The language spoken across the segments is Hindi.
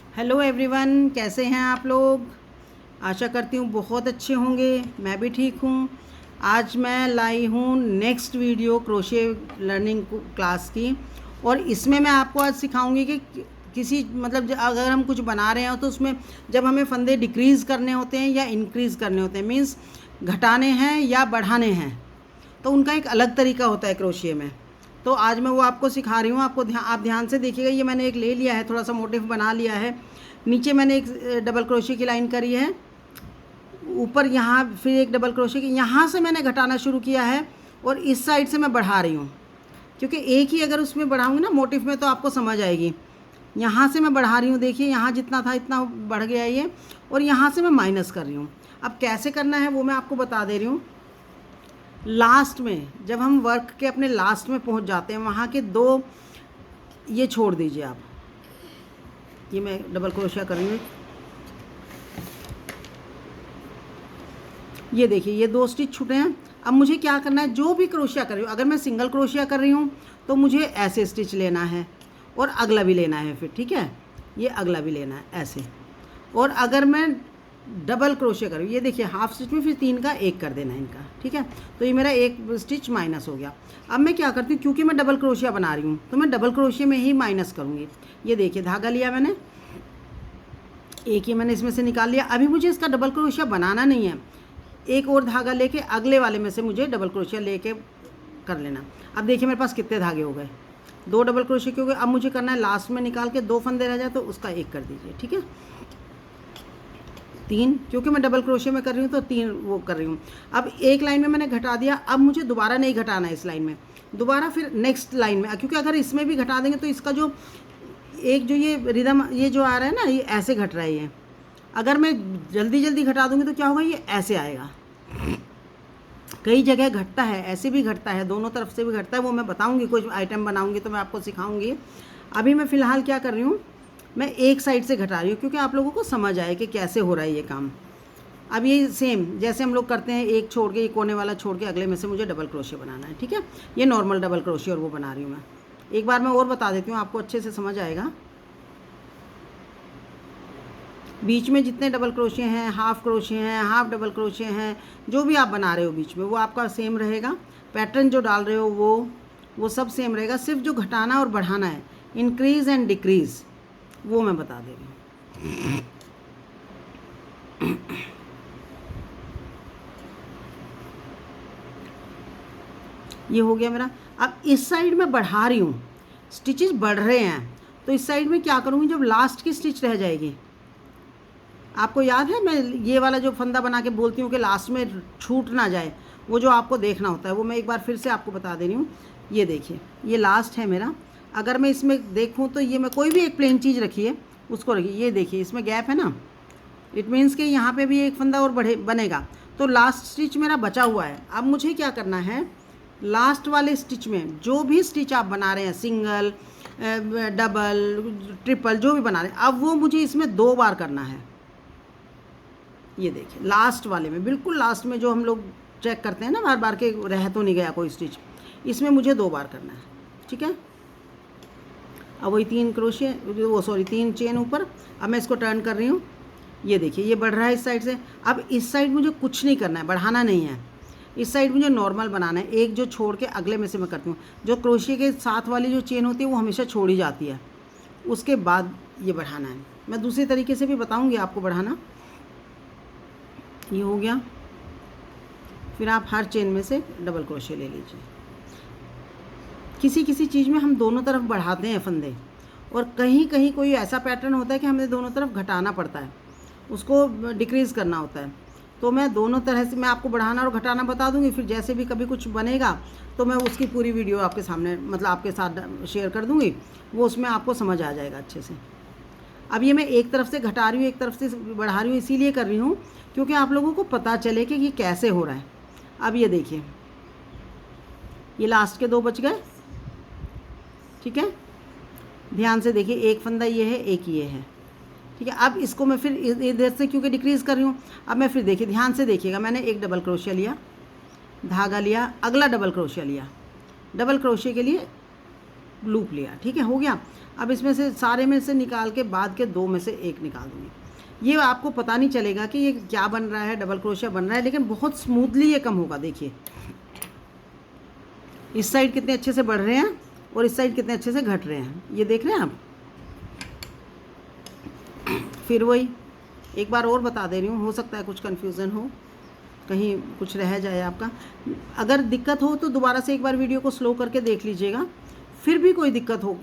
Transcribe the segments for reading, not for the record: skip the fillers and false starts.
हेलो एवरीवन, कैसे हैं आप लोग। आशा करती हूँ बहुत अच्छे होंगे। मैं भी ठीक हूँ। आज मैं लाई हूँ next video crochet learning class की, और इसमें मैं आपको आज सिखाऊंगी कि किसी मतलब अगर हम कुछ बना रहे हो तो उसमें जब हमें फंदे डिक्रीज़ करने होते हैं या इंक्रीज़ करने होते हैं, मीन्स घटाने हैं या बढ़ाने हैं, तो उनका एक अलग तरीका होता है क्रोशिया में। तो आज मैं वो आपको सिखा रही हूँ। आप ध्यान से देखिएगा। ये मैंने एक ले लिया है, थोड़ा सा मोटिफ बना लिया है। नीचे मैंने एक डबल क्रोशिया की लाइन करी है, ऊपर यहाँ फिर एक डबल क्रोशिया की, यहाँ से मैंने घटाना शुरू किया है और इस साइड से मैं बढ़ा रही हूँ, क्योंकि एक ही अगर उसमें बढ़ाऊँगी ना मोटिफ में तो आपको समझ आएगी। यहाँ से मैं बढ़ा रही हूँ, देखिए यहाँ जितना था इतना बढ़ गया ये, और यहाँ से मैं माइनस कर रही हूँ। अब कैसे करना है वो मैं आपको बता दे रही हूँ। लास्ट में जब हम वर्क के अपने लास्ट में पहुँच जाते हैं, वहाँ के दो ये छोड़ दीजिए आप। ये मैं डबल क्रोशिया कर रही हूँ। ये देखिए ये दो स्टिच छूटे हैं। अब मुझे क्या करना है, जो भी क्रोशिया कर रही हूँ, अगर मैं सिंगल क्रोशिया कर रही हूँ तो मुझे ऐसे स्टिच लेना है और अगला भी लेना है फिर, ठीक है, ये अगला भी लेना है ऐसे। और अगर मैं डबल क्रोशिया करूँ, ये देखिए हाफ स्टिच में फिर 3 का 1 कर देना है इनका, ठीक है। तो ये मेरा एक स्टिच माइनस हो गया। अब मैं क्या करती हूँ, क्योंकि मैं डबल क्रोशिया बना रही हूँ तो मैं डबल क्रोशिया में ही माइनस करूँगी। ये देखिए धागा लिया मैंने, एक ही मैंने इसमें से निकाल लिया। अभी मुझे इसका डबल क्रोशिया बनाना नहीं है, एक और धागा लेके अगले वाले में से मुझे डबल क्रोशिया लेके कर लेना। अब देखिए मेरे पास कितने धागे हो गए, 2 डबल क्रोशिया के हो गए। अब मुझे करना है लास्ट में निकाल के 2 फंदे रह जाए तो उसका 1 कर दीजिए, ठीक है। 3, क्योंकि मैं डबल क्रोशिया में कर रही हूँ तो 3 वो कर रही हूँ। अब एक लाइन में मैंने घटा दिया, अब मुझे दोबारा नहीं घटाना है इस लाइन में, दोबारा फिर नेक्स्ट लाइन में, क्योंकि अगर इसमें भी घटा देंगे तो इसका जो एक जो ये रिदम ये जो आ रहा है ना, ये ऐसे घट रहा है। ये अगर मैं जल्दी जल्दी घटा दूँगी तो क्या होगा, ये ऐसे आएगा। कई जगह घटता है, ऐसे भी घटता है, दोनों तरफ से भी घटता है। वो मैं बताऊंगी, कुछ आइटम बनाऊंगी तो मैं आपको सिखाऊंगी। अभी मैं फ़िलहाल क्या कर रही हूँ, मैं एक साइड से घटा रही हूँ क्योंकि आप लोगों को समझ आए कि कैसे हो रहा है ये काम। अब ये सेम जैसे हम लोग करते हैं, एक छोड़ के, एक कोने वाला छोड़ के अगले में से मुझे डबल क्रोशिया बनाना है, ठीक है। ये नॉर्मल डबल क्रोशिया और वो बना रही हूँ मैं। एक बार मैं और बता देती हूँ, आपको अच्छे से समझ आएगा। बीच में जितने डबल क्रोशिया हैं, हाफ क्रोशिया हैं, हाफ डबल क्रोशिया हैं, जो भी आप बना रहे हो बीच में, वो आपका सेम रहेगा। पैटर्न जो डाल रहे हो वो सब सेम रहेगा। सिर्फ जो घटाना और बढ़ाना है, इंक्रीज़ एंड डिक्रीज़, वो मैं बता दे रही हूँ। ये हो गया मेरा। अब इस साइड में बढ़ा रही हूँ, स्टिचेस बढ़ रहे हैं, तो इस साइड में क्या करूँगी, जब लास्ट की स्टिच रह जाएगी, आपको याद है मैं ये वाला जो फंदा बना के बोलती हूँ कि लास्ट में छूट ना जाए, वो जो आपको देखना होता है वो मैं एक बार फिर से आपको बता दे रही हूँ। ये देखिए ये लास्ट है मेरा। अगर मैं इसमें देखूँ तो ये मैं कोई भी एक प्लेन चीज़ रखिए, उसको रखिए, ये देखिए इसमें गैप है ना, इट मीन्स कि यहाँ पे भी एक फंदा और बनेगा, तो लास्ट स्टिच मेरा बचा हुआ है। अब मुझे क्या करना है, लास्ट वाले स्टिच में जो भी स्टिच आप बना रहे हैं, सिंगल डबल ट्रिपल जो भी बना रहे हैं, अब वो मुझे इसमें 2 बार करना है। ये देखिए लास्ट वाले में, बिल्कुल लास्ट में जो हम लोग चेक करते हैं ना बार बार के रह तो नहीं गया कोई स्टिच, इसमें मुझे 2 बार करना है, ठीक है। अब वही 3 क्रोशिया, वो सॉरी 3 चेन ऊपर। अब मैं इसको टर्न कर रही हूँ, ये देखिए ये बढ़ रहा है इस साइड से। अब इस साइड मुझे कुछ नहीं करना है, बढ़ाना नहीं है, इस साइड मुझे नॉर्मल बनाना है। एक जो छोड़ के अगले में से मैं करती हूँ। जो क्रोशिया के साथ वाली जो चेन होती है वो हमेशा छोड़ी जाती है, उसके बाद ये बढ़ाना है। मैं दूसरे तरीके से भी बताऊँगी आपको बढ़ाना। ये हो गया, फिर आप हर चेन में से डबल क्रोशिया ले लीजिए। किसी किसी चीज़ में हम दोनों तरफ बढ़ाते हैं फंदे, और कहीं कहीं कोई ऐसा पैटर्न होता है कि हमें दोनों तरफ घटाना पड़ता है, उसको डिक्रीज़ करना होता है। तो मैं दोनों तरह से मैं आपको बढ़ाना और घटाना बता दूंगी। फिर जैसे भी कभी कुछ बनेगा तो मैं उसकी पूरी वीडियो आपके सामने मतलब आपके साथ शेयर कर दूंगी, वो उसमें आपको समझ आ जाएगा अच्छे से। अब ये मैं एक तरफ से घटा रही हूँ, एक तरफ से बढ़ा रही हूँ, इसीलिए कर रही हूँ क्योंकि आप लोगों को पता चले कि ये कैसे हो रहा है। अब ये देखिए ये लास्ट के 2 बच गए, ठीक है। ध्यान से देखिए, एक फंदा ये है, एक ये है, ठीक है। अब इसको मैं फिर इधर से क्योंकि डिक्रीज़ कर रही हूँ, अब मैं फिर देखिए ध्यान से देखिएगा, मैंने एक डबल क्रोशिया लिया, धागा लिया, अगला डबल क्रोशिया लिया, डबल क्रोशिया के लिए लूप लिया, ठीक है, हो गया। अब इसमें से सारे में से निकाल के बाद के 2 में से 1 निकाल दूँगी। ये आपको पता नहीं चलेगा कि ये क्या बन रहा है, डबल क्रोशिया बन रहा है, लेकिन बहुत स्मूथली ये कम होगा। देखिए इस साइड कितने अच्छे से बढ़ रहे हैं और इस साइड कितने अच्छे से घट रहे हैं, ये देख रहे हैं आप। फिर वही एक बार और बता दे रही हूँ, हो सकता है कुछ कन्फ्यूज़न हो, कहीं कुछ रह जाए आपका। अगर दिक्कत हो तो दोबारा से एक बार वीडियो को स्लो करके देख लीजिएगा। फिर भी कोई दिक्कत हो,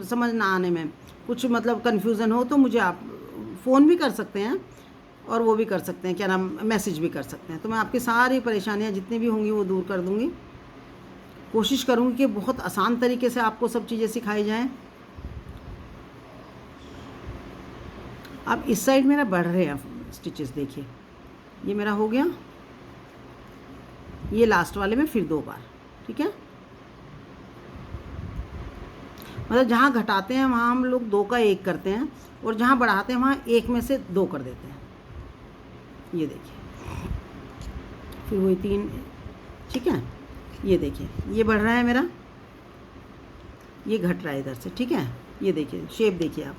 समझ ना आने में, कुछ मतलब कन्फ्यूज़न हो, तो मुझे आप फ़ोन भी कर सकते हैं और वो भी कर सकते हैं, क्या नाम, मैसेज भी कर सकते हैं। तो मैं आपकी सारी परेशानियाँ जितनी भी होंगी वो दूर कर दूँगी। कोशिश करूँगी कि बहुत आसान तरीके से आपको सब चीज़ें सिखाई जाएँ। अब इस साइड मेरा बढ़ रहे हैं स्टिचेस, देखिए ये मेरा हो गया, ये लास्ट वाले में फिर 2 बार, ठीक है। मतलब जहाँ घटाते हैं वहाँ हम लोग 2 का 1 करते हैं और जहाँ बढ़ाते हैं वहाँ 1 में से 2 कर देते हैं। ये देखिए फिर वही 3, ठीक है। ये देखिए ये बढ़ रहा है मेरा, ये घट रहा है इधर से, ठीक है। ये देखिए शेप देखिए आप,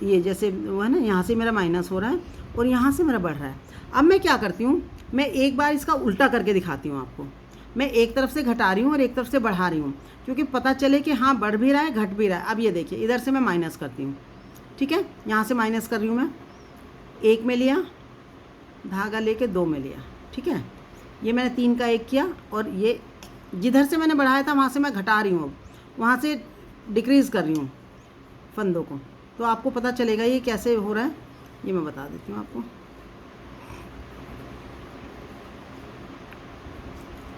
ये जैसे वो है ना, यहाँ से मेरा माइनस हो रहा है और यहाँ से मेरा बढ़ रहा है। अब मैं क्या करती हूँ, मैं एक बार इसका उल्टा करके दिखाती हूँ आपको। मैं एक तरफ से घटा रही हूँ और एक तरफ से बढ़ा रही हूँ, क्योंकि पता चले कि हाँ बढ़ भी रहा है घट भी रहा है। अब ये देखिए इधर से मैं माइनस करती हूँ, ठीक है। यहाँ से माइनस कर रही हूँ मैं, 1 में लिया धागा लेके 2 में लिया, ठीक है। ये मैंने 3 का 1 किया और ये जिधर से मैंने बढ़ाया था वहाँ से मैं घटा रही हूँ, अब वहाँ से डिक्रीज़ कर रही हूँ फंदों को। तो आपको पता चलेगा ये कैसे हो रहा है, ये मैं बता देती हूँ आपको।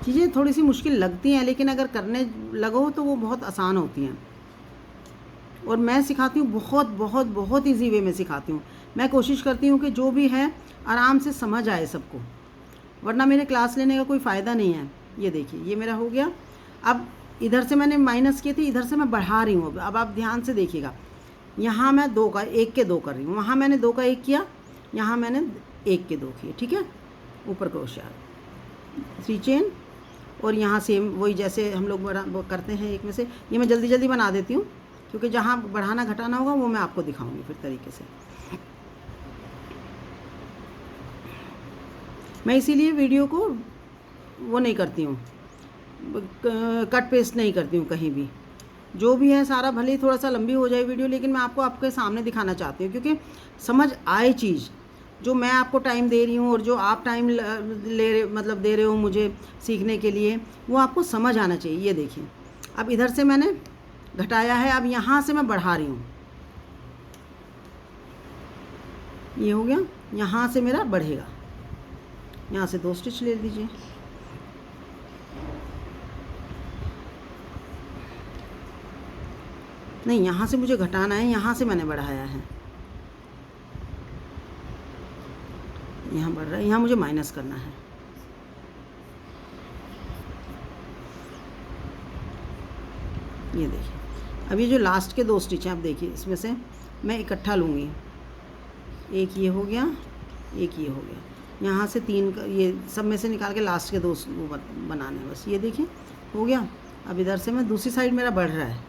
चीज़ें थोड़ी सी मुश्किल लगती हैं, लेकिन अगर करने लगो तो वो बहुत आसान होती हैं। और मैं सिखाती हूँ बहुत बहुत बहुत ईजी वे में सिखाती हूँ। मैं कोशिश करती हूँ कि जो भी है आराम से समझ आए सबको, वरना मेरे क्लास लेने का कोई फ़ायदा नहीं है। ये देखिए ये मेरा हो गया। अब इधर से मैंने माइनस किए थे, इधर से मैं बढ़ा रही हूँ। अब आप ध्यान से देखिएगा, यहाँ मैं 2 का 1 के 2 कर रही हूँ, वहाँ मैंने 2 का 1 किया, यहाँ मैंने 1 के 2 किए, ठीक है। ऊपर क्रोशिया 3 चेन और यहाँ सेम वही जैसे हम लोग करते हैं एक में से। ये मैं जल्दी जल्दी बना देती हूँ, क्योंकि जहाँ बढ़ाना घटाना होगा वो मैं आपको दिखाऊंगी फिर तरीके से। मैं इसीलिए वीडियो को वो नहीं करती हूँ, कट पेस्ट नहीं करती हूँ कहीं भी। जो भी है सारा, भले ही थोड़ा सा लंबी हो जाए वीडियो, लेकिन मैं आपको आपके सामने दिखाना चाहती हूँ, क्योंकि समझ आए चीज़। जो मैं आपको टाइम दे रही हूँ और जो आप टाइम दे रहे हो मुझे सीखने के लिए, वो आपको समझ आना चाहिए। ये देखिए अब इधर से मैंने घटाया है, अब यहाँ से मैं बढ़ा रही हूँ, ये हो गया। यहाँ से मेरा बढ़ेगा, यहाँ से 2 स्टिच ले लीजिए। नहीं, यहाँ से मुझे घटाना है, यहाँ से मैंने बढ़ाया है, यहाँ बढ़ रहा है, यहाँ मुझे माइनस करना है। ये देखिए अब ये जो लास्ट के 2 स्टिच हैं, आप देखिए इसमें से मैं इकट्ठा लूँगी। एक ये हो गया, एक ये हो गया, यहाँ से 3 का, ये सब में से निकाल के लास्ट के 2 वो बनाने हैं बस। ये देखिए हो गया। अब इधर से मैं दूसरी साइड मेरा बढ़ रहा है,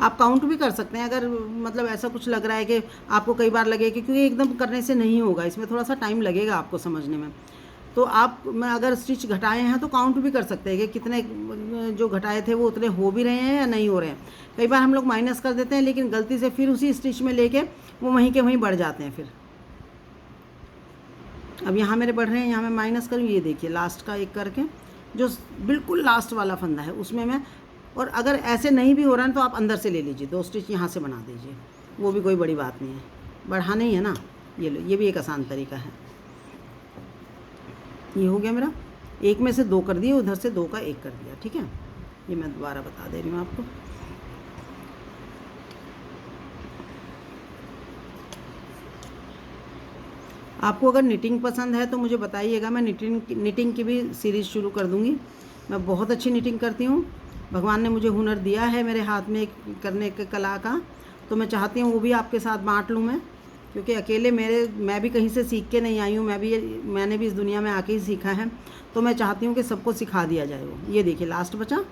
आप काउंट भी कर सकते हैं अगर मतलब ऐसा कुछ लग रहा है कि आपको कई बार लगे कि, क्योंकि एकदम करने से नहीं होगा, इसमें थोड़ा सा टाइम लगेगा आपको समझने में। तो आप मैं अगर स्टिच घटाए हैं तो काउंट भी कर सकते हैं कि कितने जो घटाए थे वो उतने हो भी रहे हैं या नहीं हो रहे हैं। कई बार हम लोग माइनस कर देते हैं, लेकिन गलती से फिर उसी स्टिच में लेके वो वहीं के वहीं बढ़ जाते हैं फिर। अब यहाँ मेरे बढ़ रहे हैं, यहाँ मैं माइनस करूँ। ये देखिए लास्ट का 1 करके, जो बिल्कुल लास्ट वाला फंदा है उसमें मैं, और अगर ऐसे नहीं भी हो रहा है तो आप अंदर से ले लीजिए, 2 स्टिच यहाँ से बना दीजिए, वो भी कोई बड़ी बात नहीं है, बढ़ाना ही है ना। ये लो, ये भी एक आसान तरीका है। ये हो गया मेरा, 1 में से 2 कर दिए, उधर से 2 का 1 कर दिया, ठीक है। ये मैं दोबारा बता दे रही हूँ आपको। आपको अगर निटिंग पसंद है तो मुझे बताइएगा, मैं निटिंग की भी सीरीज़ शुरू कर दूँगी। मैं बहुत अच्छी निटिंग करती हूँ, भगवान ने मुझे हुनर दिया है मेरे हाथ में करने के कला का, तो मैं चाहती हूँ वो भी आपके साथ बांट लूँ मैं। क्योंकि अकेले मैं भी कहीं से सीख के नहीं आई हूँ, मैंने भी इस दुनिया में आके ही सीखा है। तो मैं चाहती हूँ कि सबको सिखा दिया जाए वो। ये देखिए लास्ट बचा,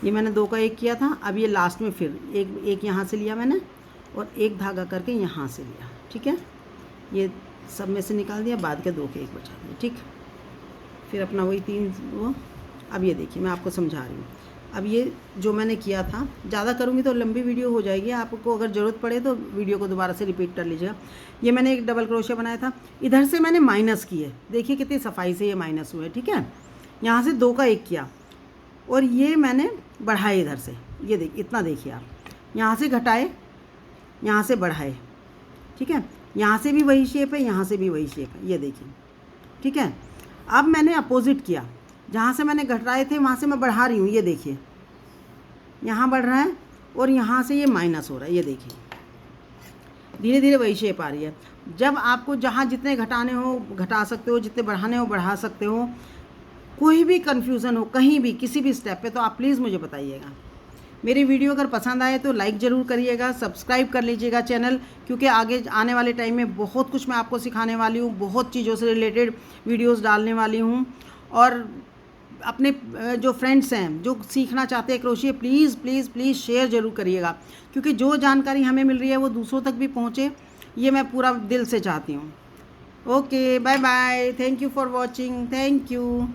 ये मैंने 2 का 1 किया था। अब ये लास्ट में फिर एक यहाँ से लिया मैंने और एक धागा करके यहाँ से लिया, ठीक है। ये सब में से निकाल दिया, बाद के 2 के 1 बचा दिया, ठीक। फिर अपना वही 3 वो। अब ये देखिए मैं आपको समझा रही हूँ। अब ये जो मैंने किया था, ज़्यादा करूँगी तो लंबी वीडियो हो जाएगी, आपको अगर ज़रूरत पड़े तो वीडियो को दोबारा से रिपीट कर लीजिएगा। ये मैंने एक डबल क्रोशे बनाया था, इधर से मैंने माइनस किए, देखिए कितनी सफाई से ये माइनस हुए, ठीक है। यहाँ से 2 का 1 किया और ये मैंने बढ़ाए इधर से, ये देखिए इतना देखिए आप, यहाँ से घटाए, यहाँ से बढ़ाए, ठीक है। यहाँ से भी वही शेप है, यहाँ से भी वही शेप है, ये देखिए, ठीक है। अब मैंने अपोजिट किया, जहाँ से मैंने घटाए थे वहाँ से मैं बढ़ा रही हूँ, ये देखिए यहाँ बढ़ रहा है और यहाँ से ये माइनस हो रहा है, ये देखिए धीरे धीरे वही शेप आ रही है। जब आपको जहाँ जितने घटाने हो घटा सकते हो, जितने बढ़ाने हो बढ़ा सकते हो। कोई भी कन्फ्यूज़न हो कहीं भी किसी भी स्टेप पे तो आप प्लीज़ मुझे बताइएगा। मेरी वीडियो अगर पसंद आए तो लाइक ज़रूर करिएगा, सब्सक्राइब कर लीजिएगा चैनल, क्योंकि आगे आने वाले टाइम में बहुत कुछ मैं आपको सिखाने वाली हूँ, बहुत चीज़ों से रिलेटेड वीडियोस डालने वाली हूँ। और अपने जो फ्रेंड्स हैं जो सीखना चाहते हैं crochet, please please please share ज़रूर करिएगा, क्योंकि जो जानकारी हमें मिल रही है वो दूसरों तक भी पहुँचे, ये मैं पूरा दिल से चाहती हूँ। Okay, bye bye, thank you for watching, thank you.